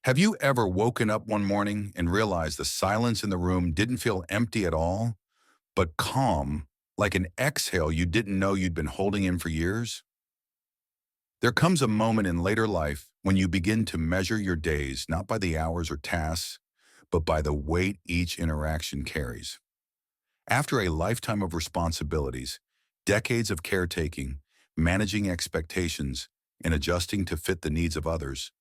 Have you ever woken up one morning and realized the silence in the room didn't feel empty at all, but calm, like an exhale you didn't know you'd been holding in for years? There comes a moment in later life when you begin to measure your days not by the hours or tasks, but by the weight each interaction carries. After a lifetime of responsibilities, decades of caretaking, managing expectations, and adjusting to fit the needs of others,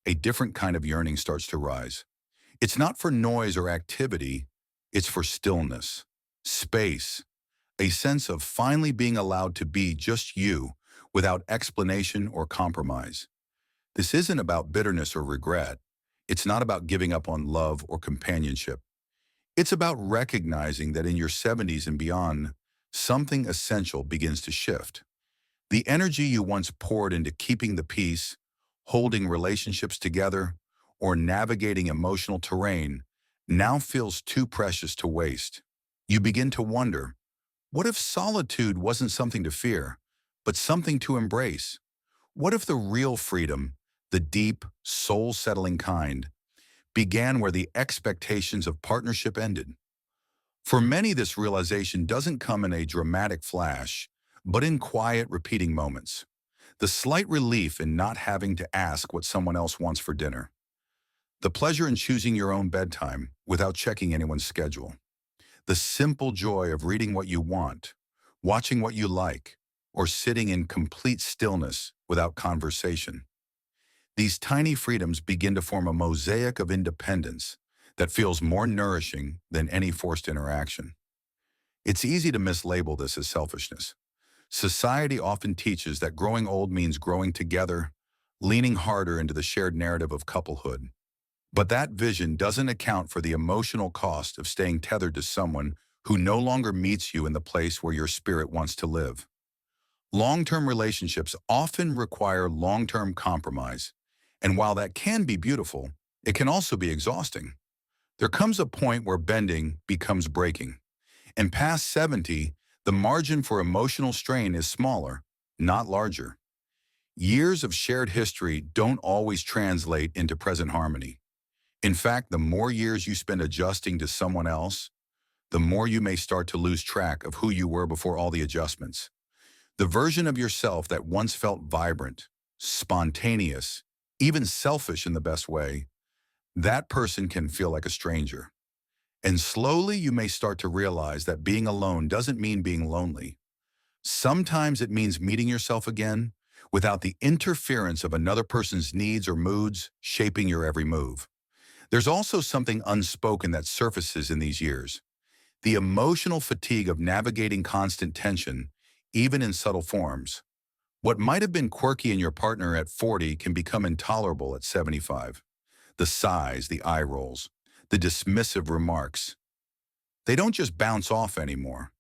a different kind of yearning starts to rise. It's not for noise or activity, it's for stillness, space, a sense of finally being allowed to be just you without explanation or compromise. This isn't about bitterness or regret. It's not about giving up on love or companionship. It's about recognizing that in your 70s and beyond, something essential begins to shift. The energy you once poured into keeping the peace, holding relationships together, or navigating emotional terrain now feels too precious to waste. You begin to wonder, what if solitude wasn't something to fear, but something to embrace? What if the real freedom, the deep, soul-settling kind, began where the expectations of partnership ended? For many, this realization doesn't come in a dramatic flash, but in quiet, repeating moments. The slight relief in not having to ask what someone else wants for dinner. The pleasure in choosing your own bedtime without checking anyone's schedule. The simple joy of reading what you want, watching what you like, or sitting in complete stillness without conversation. These tiny freedoms begin to form a mosaic of independence that feels more nourishing than any forced interaction. It's easy to mislabel this as selfishness. Society often teaches that growing old means growing together, leaning harder into the shared narrative of couplehood. But that vision doesn't account for the emotional cost of staying tethered to someone who no longer meets you in the place where your spirit wants to live. Long-term relationships often require long-term compromise, and while that can be beautiful, it can also be exhausting. There comes a point where bending becomes breaking, and past 70, the margin for emotional strain is smaller, not larger. Years of shared history don't always translate into present harmony. In fact, the more years you spend adjusting to someone else, the more you may start to lose track of who you were before all the adjustments. The version of yourself that once felt vibrant, spontaneous, even selfish in the best way, that person can feel like a stranger. And slowly you may start to realize that being alone doesn't mean being lonely. Sometimes it means meeting yourself again without the interference of another person's needs or moods shaping your every move. There's also something unspoken that surfaces in these years. The emotional fatigue of navigating constant tension, even in subtle forms. What might have been quirky in your partner at 40 can become intolerable at 75. The sighs, the eye rolls, the dismissive remarks. They don't just bounce off anymore.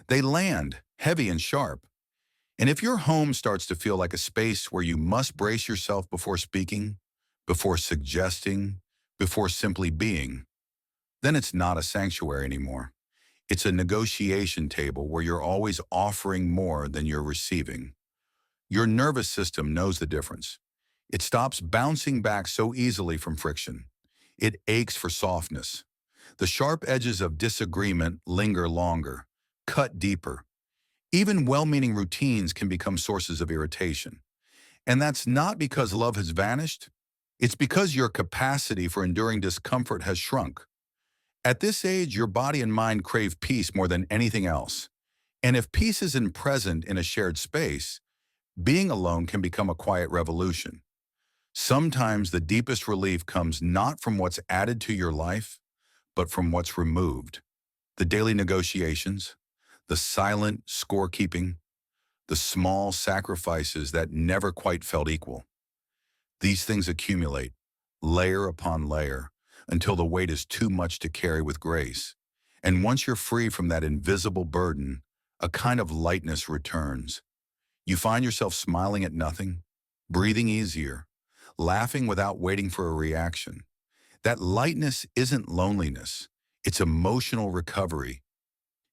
They land, heavy and sharp. And if your home starts to feel like a space where you must brace yourself before speaking, before suggesting, before simply being, then it's not a sanctuary anymore. It's a negotiation table where you're always offering more than you're receiving. Your nervous system knows the difference. It stops bouncing back so easily from friction. It aches for softness. The sharp edges of disagreement linger longer, cut deeper. Even well-meaning routines can become sources of irritation. And that's not because love has vanished. It's because your capacity for enduring discomfort has shrunk. At this age, your body and mind crave peace more than anything else. And if peace isn't present in a shared space, being alone can become a quiet revolution. Sometimes the deepest relief comes not from what's added to your life, but from what's removed. The daily negotiations, the silent scorekeeping, the small sacrifices that never quite felt equal. These things accumulate, layer upon layer, until the weight is too much to carry with grace. And once you're free from that invisible burden, a kind of lightness returns. You find yourself smiling at nothing, breathing easier, laughing without waiting for a reaction. That lightness isn't loneliness, it's emotional recovery.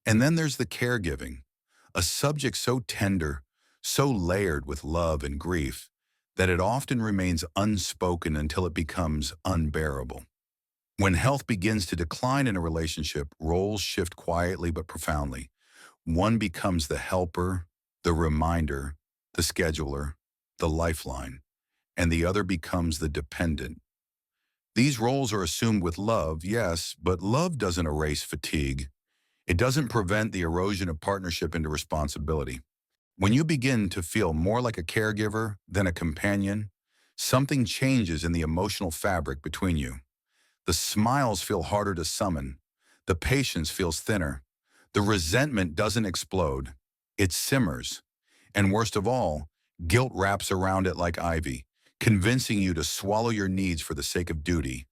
And then there's the caregiving, a subject so tender, so layered with love and grief, that it often remains unspoken until it becomes unbearable. When health begins to decline in a relationship, roles shift quietly but profoundly. One becomes the helper, the reminder, the scheduler, the lifeline, and the other becomes the dependent. These roles are assumed with love, yes, but love doesn't erase fatigue. It doesn't prevent the erosion of partnership into responsibility. When you begin to feel more like a caregiver than a companion, something changes in the emotional fabric between you. The smiles feel harder to summon. The patience feels thinner. The resentment doesn't explode. It simmers. And worst of all, guilt wraps around it like ivy, convincing you to swallow your needs for the sake of duty.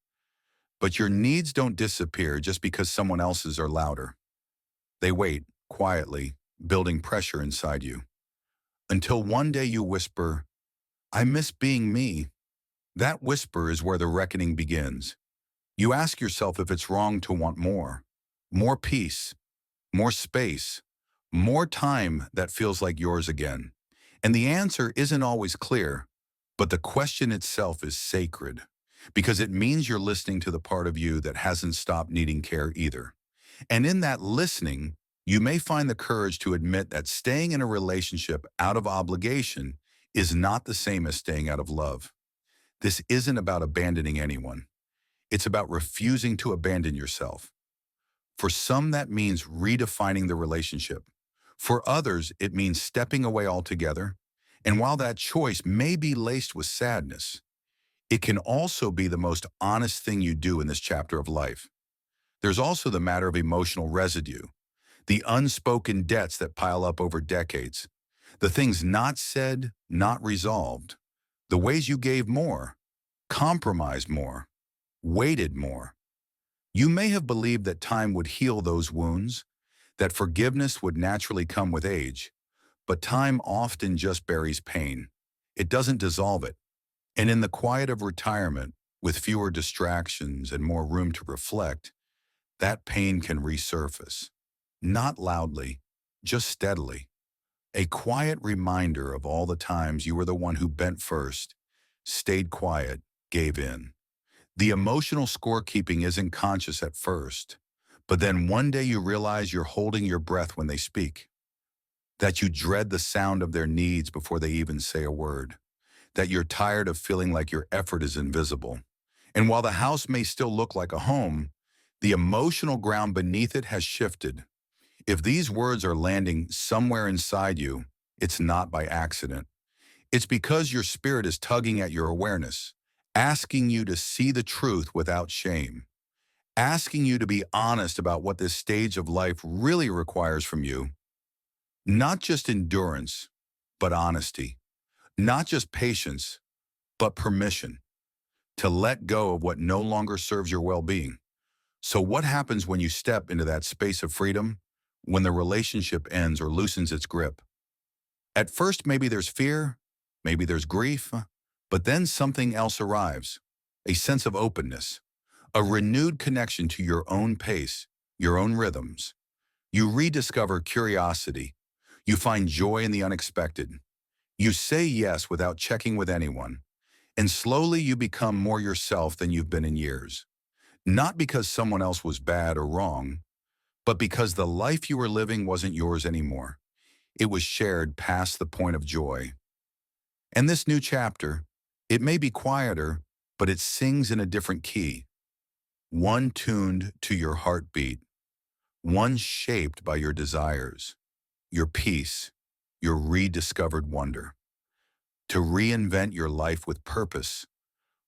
But your needs don't disappear just because someone else's are louder. They wait, quietly, building pressure inside you. Until one day you whisper, "I miss being me." That whisper is where the reckoning begins. You ask yourself if it's wrong to want more. More peace, more space, more time that feels like yours again. And the answer isn't always clear, but the question itself is sacred because it means you're listening to the part of you that hasn't stopped needing care either. And in that listening, you may find the courage to admit that staying in a relationship out of obligation is not the same as staying out of love. This isn't about abandoning anyone. It's about refusing to abandon yourself. For some, that means redefining the relationship. For others, it means stepping away altogether. And while that choice may be laced with sadness, it can also be the most honest thing you do in this chapter of life. There's also the matter of emotional residue, the unspoken debts that pile up over decades, the things not said, not resolved, the ways you gave more, compromised more, waited more. You may have believed that time would heal those wounds, that forgiveness would naturally come with age, but time often just buries pain. It doesn't dissolve it. And in the quiet of retirement, with fewer distractions and more room to reflect, that pain can resurface. Not loudly, just steadily. A quiet reminder of all the times you were the one who bent first, stayed quiet, gave in. The emotional scorekeeping isn't conscious at first, but then one day you realize you're holding your breath when they speak, that you dread the sound of their needs before they even say a word, that you're tired of feeling like your effort is invisible. And while the house may still look like a home, the emotional ground beneath it has shifted. If these words are landing somewhere inside you, it's not by accident. It's because your spirit is tugging at your awareness, asking you to see the truth without shame, asking you to be honest about what this stage of life really requires from you. Not just endurance, but honesty. Not just patience, but permission to let go of what no longer serves your well-being. So what happens when you step into that space of freedom, when the relationship ends or loosens its grip? At first, maybe there's fear, maybe there's grief, but then something else arrives, a sense of openness, a renewed connection to your own pace, your own rhythms. You rediscover curiosity. You find joy in the unexpected. You say yes without checking with anyone. And slowly you become more yourself than you've been in years. Not because someone else was bad or wrong, but because the life you were living wasn't yours anymore. It was shared past the point of joy. And this new chapter, it may be quieter, but it sings in a different key, one tuned to your heartbeat, one shaped by your desires, your peace, your rediscovered wonder. To reinvent your life with purpose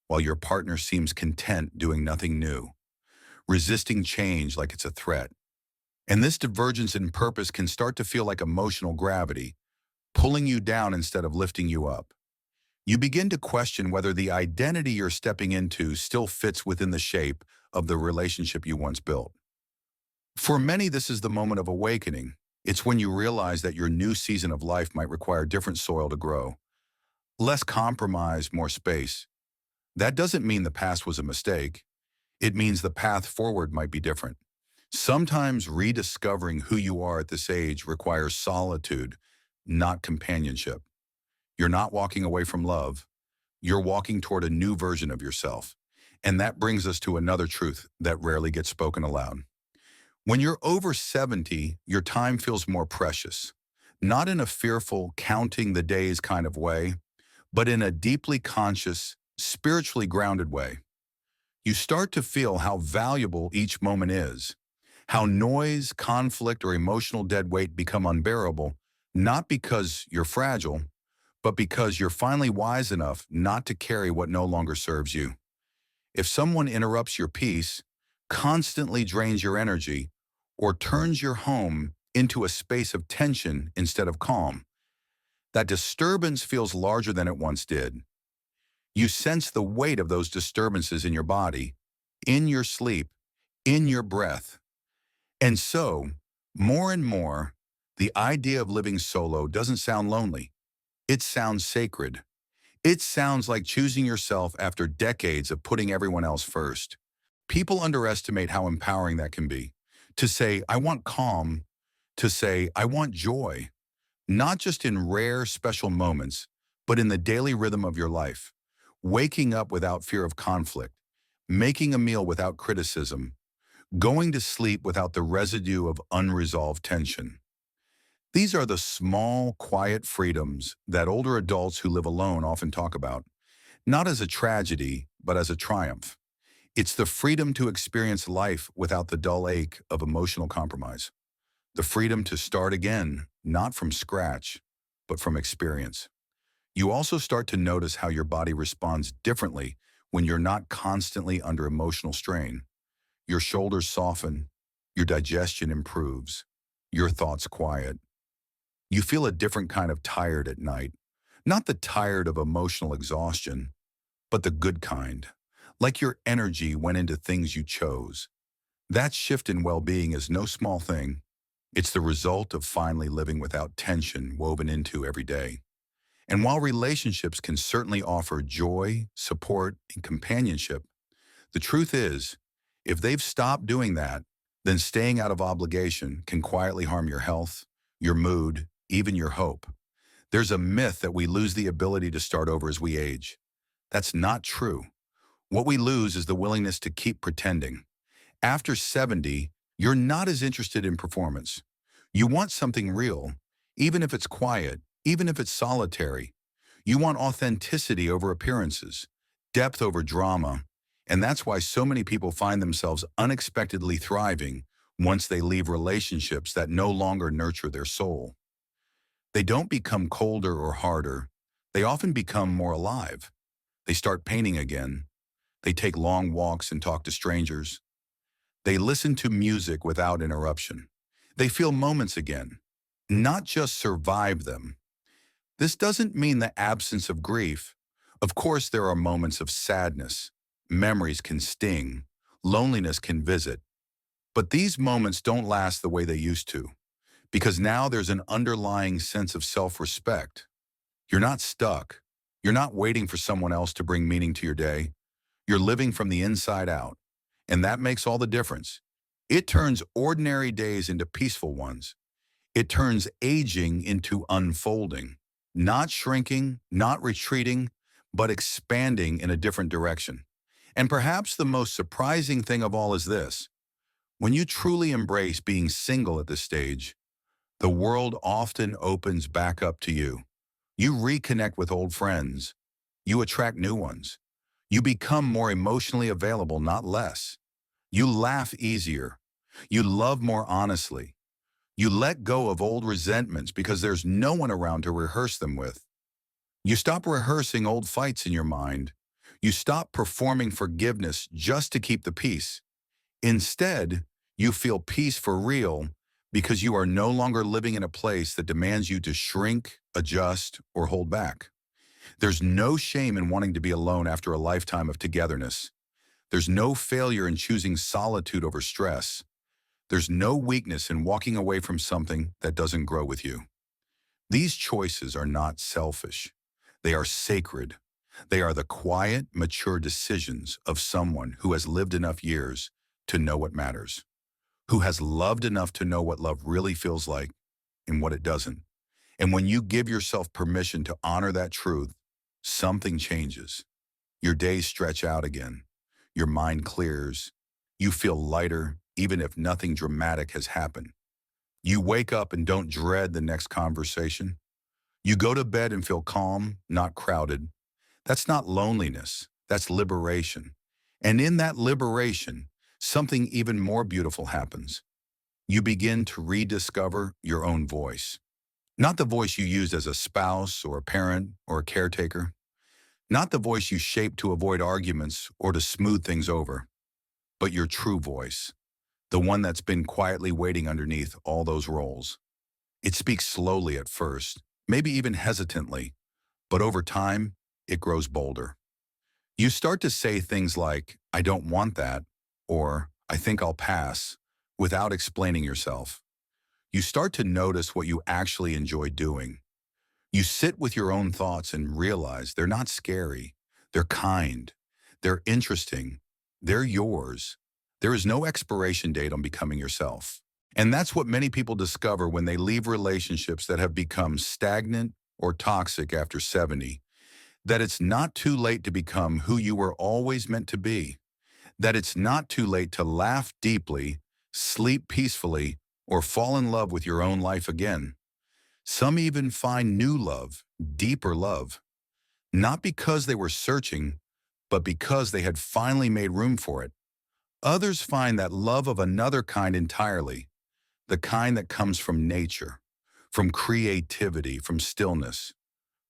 while your partner seems content doing nothing new, resisting change like it's a threat. And this divergence in purpose can start to feel like emotional gravity, pulling you down instead of lifting you up. You begin to question whether the identity you're stepping into still fits within the shape of the relationship you once built. For many, this is the moment of awakening. It's when you realize that your new season of life might require different soil to grow. Less compromise, more space. That doesn't mean the past was a mistake. It means the path forward might be different. Sometimes rediscovering who you are at this age requires solitude, not companionship. You're not walking away from love. you're walking toward a new version of yourself. And that brings us to another truth that rarely gets spoken aloud. When you're over 70, your time feels more precious, not in a fearful, counting the days kind of way, but in a deeply conscious, spiritually grounded way. You start to feel how valuable each moment is, how noise, conflict, or emotional dead weight become unbearable, not because you're fragile, but because you're finally wise enough not to carry what no longer serves you. If someone interrupts your peace, constantly drains your energy, or turns your home into a space of tension instead of calm, that disturbance feels larger than it once did. You sense the weight of those disturbances in your body, in your sleep, in your breath. And so, more and more, the idea of living solo doesn't sound lonely. It sounds sacred. It sounds like choosing yourself after decades of putting everyone else first. People underestimate how empowering that can be. To say, I want calm, to say, I want joy, not just in rare, special moments, but in the daily rhythm of your life. Waking up without fear of conflict, making a meal without criticism, going to sleep without the residue of unresolved tension. These are the small, quiet freedoms that older adults who live alone often talk about, not as a tragedy, but as a triumph. It's the freedom to experience life without the dull ache of emotional compromise. The freedom to start again, not from scratch, but from experience. You also start to notice how your body responds differently when you're not constantly under emotional strain. Your shoulders soften, your digestion improves, your thoughts quiet. You feel a different kind of tired at night, not the tired of emotional exhaustion, but the good kind, like your energy went into things you chose. That shift in well-being is no small thing. It's the result of finally living without tension woven into every day. And while relationships can certainly offer joy, support, and companionship, the truth is, if they've stopped doing that, then staying out of obligation can quietly harm your health, your mood, even your hope. There's a myth that we lose the ability to start over as we age. That's not true. What we lose is the willingness to keep pretending. After 70, you're not as interested in performance. You want something real, even if it's quiet, even if it's solitary. You want authenticity over appearances, depth over drama, and that's why so many people find themselves unexpectedly thriving once they leave relationships that no longer nurture their soul. They don't become colder or harder. They often become more alive. They start painting again. They take long walks and talk to strangers. They listen to music without interruption. They feel moments again, not just survive them. This doesn't mean the absence of grief. Of course, there are moments of sadness. Memories can sting. Loneliness can visit. But these moments don't last the way they used to, because now there's an underlying sense of self-respect. You're not stuck. You're not waiting for someone else to bring meaning to your day. You're living from the inside out. And that makes all the difference. It turns ordinary days into peaceful ones. It turns aging into unfolding, not shrinking, not retreating, but expanding in a different direction. And perhaps the most surprising thing of all is this. When you truly embrace being single at this stage, the world often opens back up to you. You reconnect with old friends. You attract new ones. You become more emotionally available, not less. You laugh easier. You love more honestly. You let go of old resentments because there's no one around to rehearse them with. You stop rehearsing old fights in your mind. You stop performing forgiveness just to keep the peace. Instead, you feel peace for real because you are no longer living in a place that demands you to shrink, adjust, or hold back. There's no shame in wanting to be alone after a lifetime of togetherness. There's no failure in choosing solitude over stress. There's no weakness in walking away from something that doesn't grow with you. These choices are not selfish. They are sacred. They are the quiet, mature decisions of someone who has lived enough years to know what matters, who has loved enough to know what love really feels like and what it doesn't. And when you give yourself permission to honor that truth, something changes. Your days stretch out again. Your mind clears. You feel lighter, even if nothing dramatic has happened. You wake up and don't dread the next conversation. You go to bed and feel calm, not crowded. That's not loneliness. That's liberation. And in that liberation, something even more beautiful happens. You begin to rediscover your own voice. Not the voice you used as a spouse or a parent or a caretaker. Not the voice you shaped to avoid arguments or to smooth things over, but your true voice, the one that's been quietly waiting underneath all those roles. It speaks slowly at first, maybe even hesitantly, but over time, it grows bolder. You start to say things like, I don't want that, or I think I'll pass, without explaining yourself. You start to notice what you actually enjoy doing. You sit with your own thoughts and realize they're not scary. They're kind. They're interesting. They're yours. There is no expiration date on becoming yourself. And that's what many people discover when they leave relationships that have become stagnant or toxic after 70. That it's not too late to become who you were always meant to be. That it's not too late to laugh deeply, sleep peacefully, or fall in love with your own life again. Some even find new love, deeper love, not because they were searching, but because they had finally made room for it. Others find that love of another kind entirely, the kind that comes from nature, from creativity, from stillness,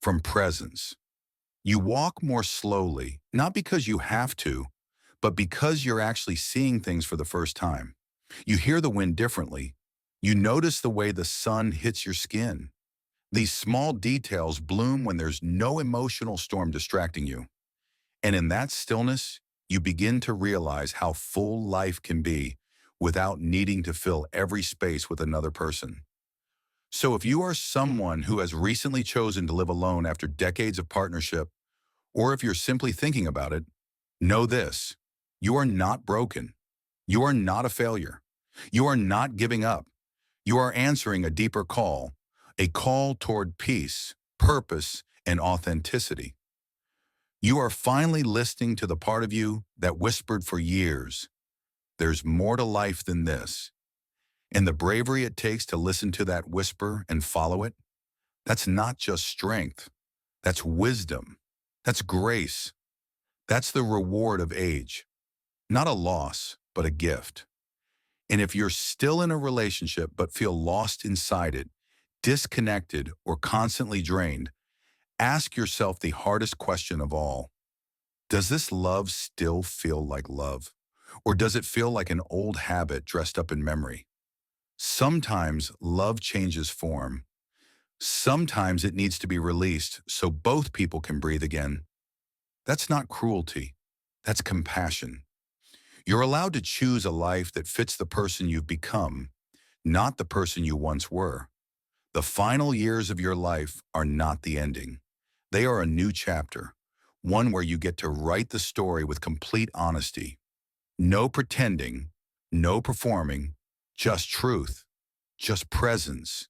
from presence. You walk more slowly, not because you have to, but because you're actually seeing things for the first time. You hear the wind differently. You notice the way the sun hits your skin. These small details bloom when there's no emotional storm distracting you. And in that stillness, you begin to realize how full life can be without needing to fill every space with another person. So if you are someone who has recently chosen to live alone after decades of partnership, or if you're simply thinking about it, know this: you are not broken. You are not a failure. You are not giving up. You are answering a deeper call, a call toward peace, purpose, and authenticity. You are finally listening to the part of you that whispered for years, there's more to life than this. And the bravery it takes to listen to that whisper and follow it, that's not just strength. That's wisdom. That's grace. That's the reward of age. Not a loss, but a gift. And if you're still in a relationship but feel lost inside it, disconnected, or constantly drained, ask yourself the hardest question of all. Does this love still feel like love? Or does it feel like an old habit dressed up in memory? Sometimes love changes form. Sometimes it needs to be released so both people can breathe again. That's not cruelty. That's compassion. You're allowed to choose a life that fits the person you've become, not the person you once were. The final years of your life are not the ending. They are a new chapter, one where you get to write the story with complete honesty. No pretending, no performing, just truth, just presence,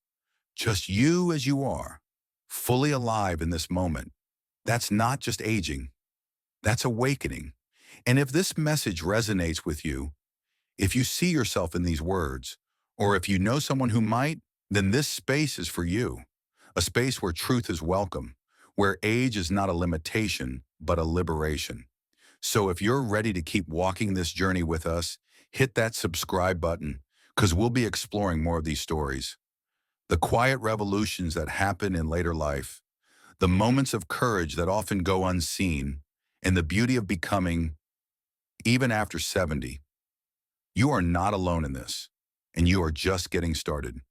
just you as you are, fully alive in this moment. That's not just aging, that's awakening. And if this message resonates with you, if you see yourself in these words, or if you know someone who might, then this space is for you. A space where truth is welcome, where age is not a limitation, but a liberation. So if you're ready to keep walking this journey with us, hit that subscribe button, because we'll be exploring more of these stories. The quiet revolutions that happen in later life, the moments of courage that often go unseen, and the beauty of becoming, even after 70. You are not alone in this, and you are just getting started.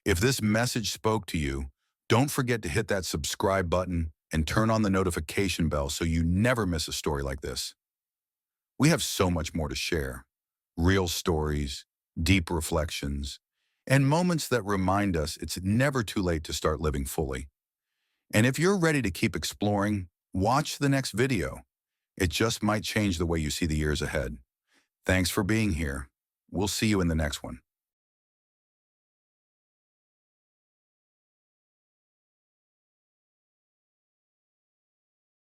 If this message spoke to you, don't forget to hit that subscribe button and turn on the notification bell so you never miss a story like this. We have so much more to share. Real stories, deep reflections, and moments that remind us it's never too late to start living fully. And if you're ready to keep exploring, watch the next video. It just might change the way you see the years ahead. Thanks for being here. We'll see you in the next one.